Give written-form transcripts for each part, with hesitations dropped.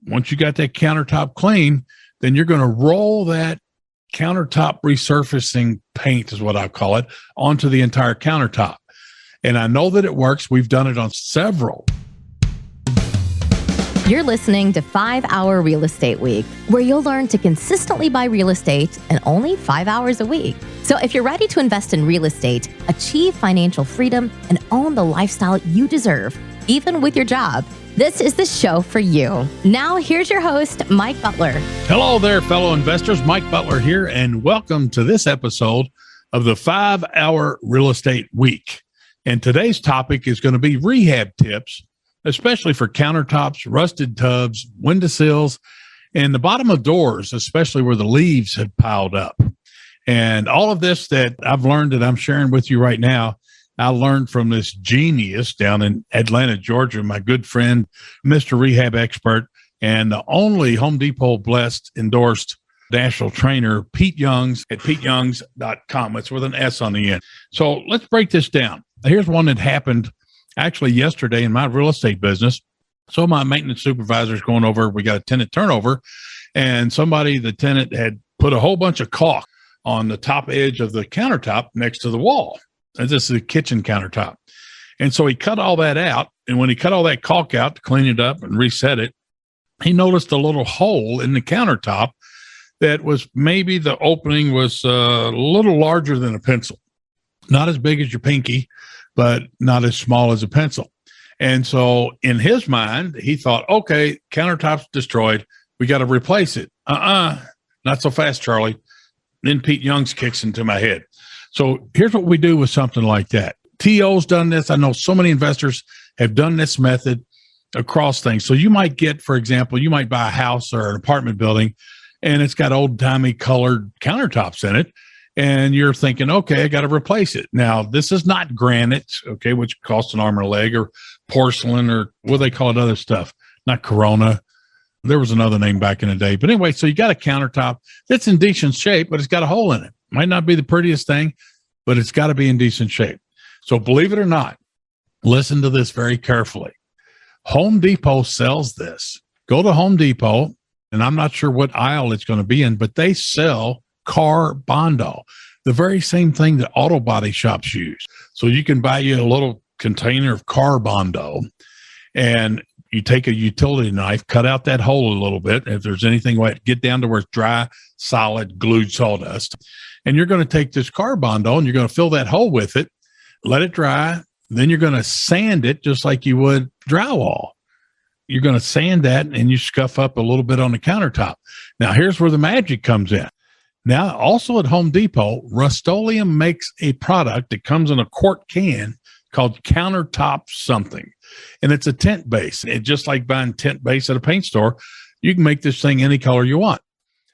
once you got that countertop clean, then you're going to roll that countertop resurfacing paint, is what I call it, onto the entire countertop. And I know that it works. We've done it on several. You're listening to 5 Hour Real Estate Week, where you'll learn to consistently buy real estate in only 5 hours a week. So if you're ready to invest in real estate, achieve financial freedom, and own the lifestyle you deserve, even with your job, this is the show for you. Now, here's your host, Mike Butler. Hello there, fellow investors. Mike Butler here, and welcome to this episode of the 5 Hour Real Estate Week. And today's topic is going to be rehab tips, especially for countertops, rusted tubs, windowsills, and the bottom of doors, especially where the leaves have piled up. And all of this that I've learned that I'm sharing with you right now, I learned from this genius down in Atlanta, Georgia, my good friend, Mr. Rehab Expert, and the only Home Depot blessed endorsed national trainer, Pete Youngs at PeteYoungs.com. It's with an S on the end. So let's break this down. Here's one that happened actually yesterday in my real estate business. So my maintenance supervisor is going over, we got a tenant turnover, and the tenant had put a whole bunch of caulk on the top edge of the countertop next to the wall. And this is a kitchen countertop. And so he cut all that out. And when he cut all that caulk out to clean it up and reset it, he noticed a little hole in the countertop that was maybe the opening was a little larger than a pencil. Not as big as your pinky, but not as small as a pencil. And so in his mind, he thought, okay, countertop's destroyed. We got to replace it. Not so fast, Charlie. Then Pete Youngs kicks into my head. So here's what we do with something like that. TO's done this. I know so many investors have done this method across things. So you might get, for example, you might buy a house or an apartment building, and it's got old-timey colored countertops in it. And you're thinking, okay, I got to replace it. Now, this is not granite, okay, which costs an arm and a leg, or porcelain, or what they call it, other stuff, not Corona. There was another name back in the day. But anyway, so you got a countertop that's in decent shape, but it's got a hole in it. Might not be the prettiest thing, but it's got to be in decent shape. So believe it or not, listen to this very carefully. Home Depot sells this. Go to Home Depot, and I'm not sure what aisle it's going to be in, but they sell car Bondo, the very same thing that auto body shops use. So you can buy you a little container of car Bondo, and you take a utility knife, cut out that hole a little bit. If there's anything wet, get down to where it's dry, solid, glued sawdust. And you're going to take this car Bondo and you're going to fill that hole with it, let it dry. Then you're going to sand it just like you would drywall. You're going to sand that and you scuff up a little bit on the countertop. Now, here's where the magic comes in. Now, also at Home Depot, Rust-Oleum makes a product that comes in a quart can called Countertops something. And it's a tint base. It's just like buying tint base at a paint store. You can make this thing any color you want.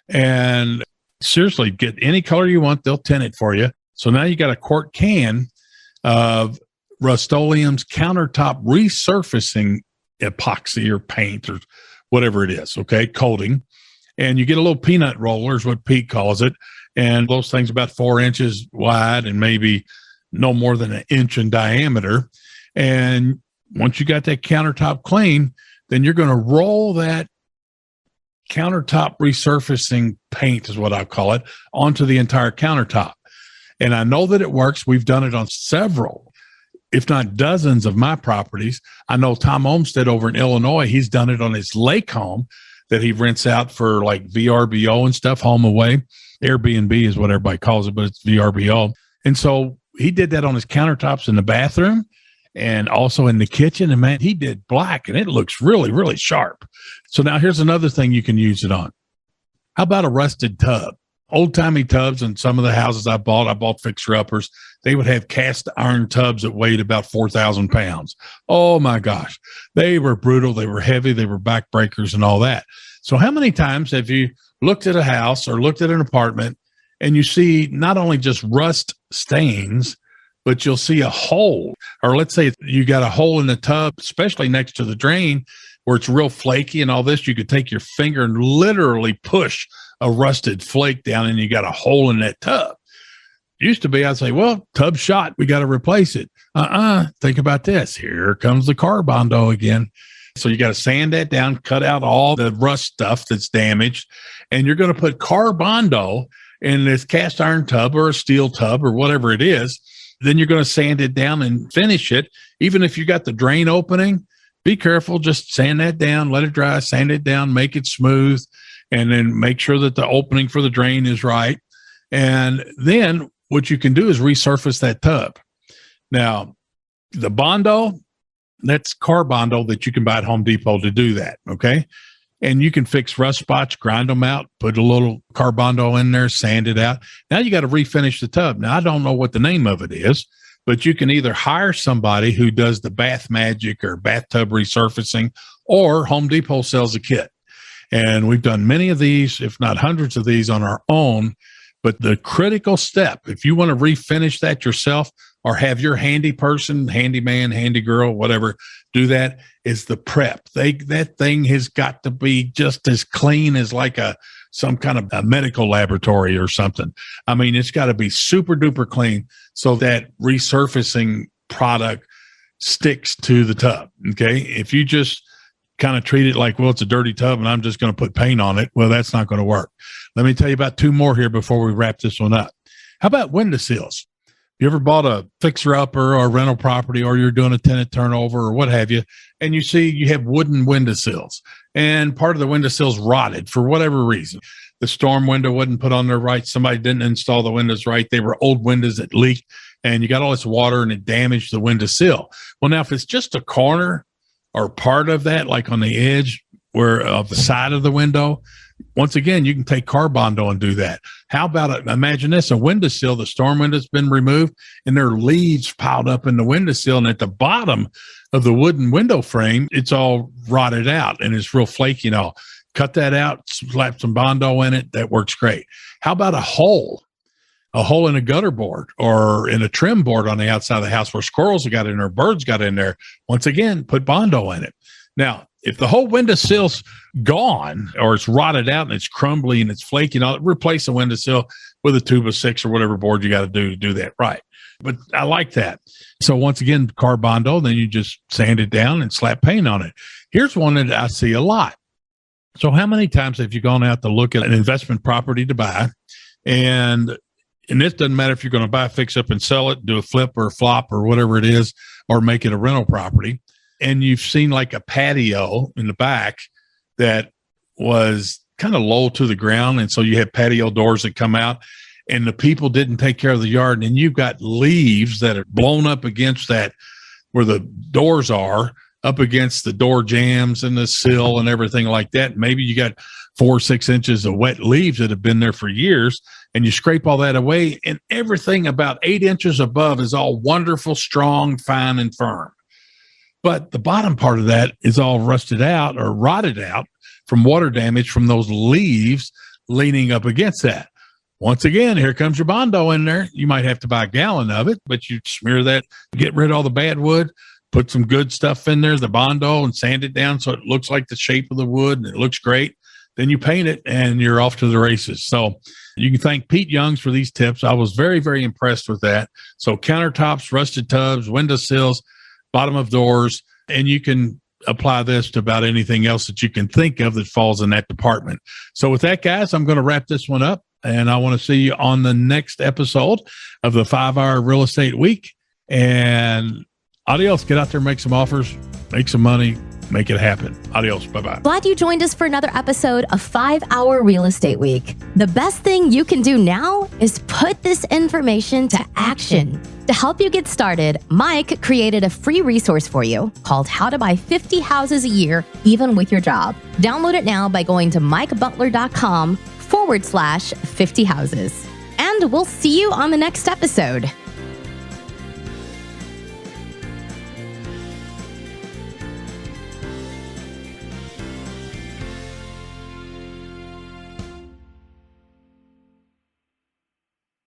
And seriously, get any color you want. They'll tint it for you. So now you got a quart can of Rust-Oleum's countertop resurfacing epoxy or paint or whatever it is, okay, coating. And you get a little peanut roller is what Pete calls it. And those things about 4 inches wide and maybe no more than an inch in diameter. And once you got that countertop clean, then you're going to roll that countertop resurfacing paint, is what I call it, onto the entire countertop. And I know that it works. We've done it on several, if not dozens of my properties. I know Tom Olmsted over in Illinois, he's done it on his lake home that he rents out for like VRBO and stuff, home away. Airbnb is what everybody calls it, but it's VRBO. And so he did that on his countertops in the bathroom and also in the kitchen. And man, he did black and it looks really, really sharp. So now here's another thing you can use it on. How about a rusted tub? Old timey tubs in some of the houses I bought fixer uppers. They would have cast iron tubs that weighed about 4,000 pounds. Oh my gosh. They were brutal. They were heavy. They were backbreakers and all that. So how many times have you looked at a house or looked at an apartment and you see not only just rust stains, but you'll see a hole, or let's say you got a hole in the tub, especially next to the drain where it's real flaky and all this. You could take your finger and literally push a rusted flake down and you got a hole in that tub. Used to be, I'd say, well, tub's shot. We got to replace it. Think about this. Here comes the car Bondo again. So you got to sand that down, cut out all the rust stuff that's damaged, and you're going to put Bondo in this cast iron tub or a steel tub or whatever it is. Then you're going to sand it down and finish it. Even if you got the drain opening, be careful, just sand that down, let it dry, sand it down, make it smooth, and then make sure that the opening for the drain is right. And then what you can do is resurface that tub. Now, the Bondo, that's Bondo that you can buy at Home Depot to do that, okay? And you can fix rust spots, grind them out, put a little Bondo in there, sand it out. Now you got to refinish the tub. Now, I don't know what the name of it is, but you can either hire somebody who does the bath magic or bathtub resurfacing, or Home Depot sells a kit. And we've done many of these, if not hundreds of these on our own. But the critical step, if you want to refinish that yourself or have your handy person, handyman, handy girl, whatever, do that, is the prep. That thing has got to be just as clean as like some kind of a medical laboratory or something. I mean, it's got to be super duper clean so that resurfacing product sticks to the tub. Okay. If you just kind of treat it like, well, it's a dirty tub and I'm just going to put paint on it, well, that's not going to work. Let me tell you about two more here before we wrap this one up. How about windowsills? You ever bought a fixer-upper or a rental property, or you're doing a tenant turnover or what have you, and you see you have wooden windowsills, and part of the windowsills rotted for whatever reason. The storm window wasn't put on there right. Somebody didn't install the windows right. They were old windows that leaked, and you got all this water and it damaged the windowsill. Well, now if it's just a corner or part of that, like on the edge where of the side of the window, once again, you can take Bondo and do that. How about imagine this, a windowsill, the storm window's been removed and there are leaves piled up in the windowsill. And at the bottom of the wooden window frame, it's all rotted out and it's real flaky and all. Cut that out, slap some Bondo in it. That works great. How about a hole in a gutter board or in a trim board on the outside of the house where squirrels have got in there, birds got in there? Once again, put Bondo in it. Now, if the whole windowsill's gone or it's rotted out and it's crumbly and it's flaky, replace the windowsill with a 2x6 or whatever board you got to do that right. But I like that. So once again, Bondo, then you just sand it down and slap paint on it. Here's one that I see a lot. So how many times have you gone out to look at an investment property to buy? And this doesn't matter if you're going to buy, fix up and sell it, do a flip or a flop or whatever it is, or make it a rental property. And you've seen like a patio in the back that was kind of low to the ground. And so you have patio doors that come out and the people didn't take care of the yard. And you've got leaves that are blown up against that where the doors are, up against the door jambs and the sill and everything like that. Maybe you got 4 or 6 inches of wet leaves that have been there for years, and you scrape all that away and everything about 8 inches above is all wonderful, strong, fine, and firm. But the bottom part of that is all rusted out or rotted out from water damage from those leaves leaning up against that. Once again, here comes your Bondo in there. You might have to buy a gallon of it, but you smear that, get rid of all the bad wood, put some good stuff in there, the Bondo, and sand it down so it looks like the shape of the wood and it looks great. Then you paint it and you're off to the races. So you can thank Pete Youngs for these tips. I was very, very impressed with that. So countertops, rusted tubs, windowsills, bottom of doors, and you can apply this to about anything else that you can think of that falls in that department. So with that, guys, I'm going to wrap this one up, and I want to see you on the next episode of the 5-Hour Real Estate Week. And adios. Get out there, make some offers, make some money, make it happen. Adios. Bye-bye. Glad you joined us for another episode of 5-Hour Real Estate Week. The best thing you can do now is put this information to action. To help you get started, Mike created a free resource for you called How to Buy 50 Houses a Year, Even with Your Job. Download it now by going to mikebutler.com/50 houses. And we'll see you on the next episode.